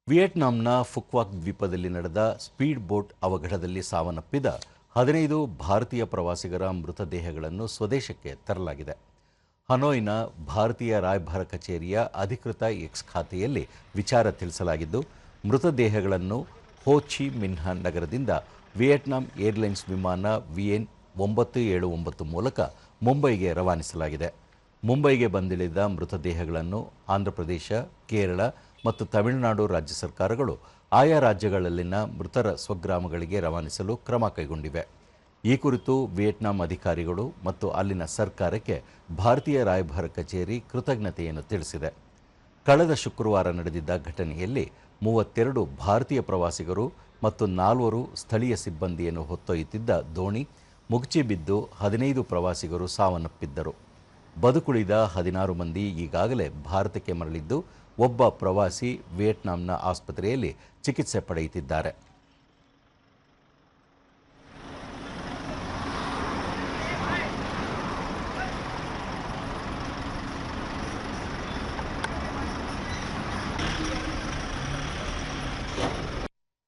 ವಿಯೆಟ್ನಾಂನ ಫುಕ್ವಾಕ್ ದ್ವೀಪದಲ್ಲಿ ನಡೆದ speed boat ಅವಘಡದಲ್ಲಿ ಸಾವನ್ನಪ್ಪಿದ 15 ಭಾರತೀಯ ಪ್ರವಾಸಿಗರ ಮೃತದೇಹಗಳನ್ನು ಸ್ವದೇಶಕ್ಕೆ ತರಲಾಗಿದೆ. ಹನೋಯ್ನ ಭಾರತೀಯ ರಾಯಭಾರ ಕಚೇರಿಯ ಅಧಿಕೃತ ಎಕ್ಸ್ ಖಾತೆಯಲ್ಲಿ ವಿಚಾರ ತಿಳಿಸಲಾಗಿದ್ದು, ಮೃತದೇಹಗಳನ್ನು ಹೋ ಚಿ ಮಿನ್ಹ್ ನಗರದಿಂದ ವಿಯೆಟ್ನಾಂ ಏರ್ಲೈನ್ಸ್ ವಿಮಾನ ವಿಎನ್ 979 ಮೂಲಕ ಮುಂಬೈಗೆ ರವಾನಿಸಲಾಗಿದೆ. ಮುಂಬೈಗೆ ಬಂದಿಳಿದ ಮೃತದೇಹಗಳನ್ನು ಆಂಧ್ರಪ್ರದೇಶ, ಕೇರಳ ಮತ್ತು ತಮಿಳುನಾಡು ರಾಜ್ಯ ಸರ್ಕಾರಗಳು ಆಯಾ ರಾಜ್ಯಗಳಲ್ಲಿನ ಮೃತರ ಸ್ವಗ್ರಾಮಗಳಿಗೆ ರವಾನಿಸಲು ಕ್ರಮ ಕೈಗೊಂಡಿವೆ. ಈ ಕುರಿತು ವಿಯೆಟ್ನಾಂ ಅಧಿಕಾರಿಗಳು ಮತ್ತು ಅಲ್ಲಿನ ಸರ್ಕಾರಕ್ಕೆ ಭಾರತೀಯ ರಾಯಭಾರ ಕಚೇರಿ ಕೃತಜ್ಞತೆಯನ್ನು ತಿಳಿಸಿದೆ. ಕಳೆದ ಶುಕ್ರವಾರ ನಡೆದಿದ್ದ ಘಟನೆಯಲ್ಲಿ 32 ಭಾರತೀಯ ಪ್ರವಾಸಿಗರು ಮತ್ತು 4 ಸ್ಥಳೀಯ ಸಿಬ್ಬಂದಿಯನ್ನು ಹೊತ್ತೊಯ್ಯುತ್ತಿದ್ದ ದೋಣಿ ಮುಗುಚಿಬಿದ್ದು 15 ಪ್ರವಾಸಿಗರು ಸಾವನ್ನಪ್ಪಿದ್ದರು. ಬದುಕುಳಿದ 16 ಮಂದಿ ಈಗಾಗಲೇ ಭಾರತಕ್ಕೆ ಮರಳಿದ್ದು, ಒಬ್ಬ ಪ್ರವಾಸಿ ವಿಯೆಟ್ನಾಂನ ಆಸ್ಪತ್ರೆಯಲ್ಲಿ ಚಿಕಿತ್ಸೆ ಪಡೆಯುತ್ತಿದ್ದಾರೆ.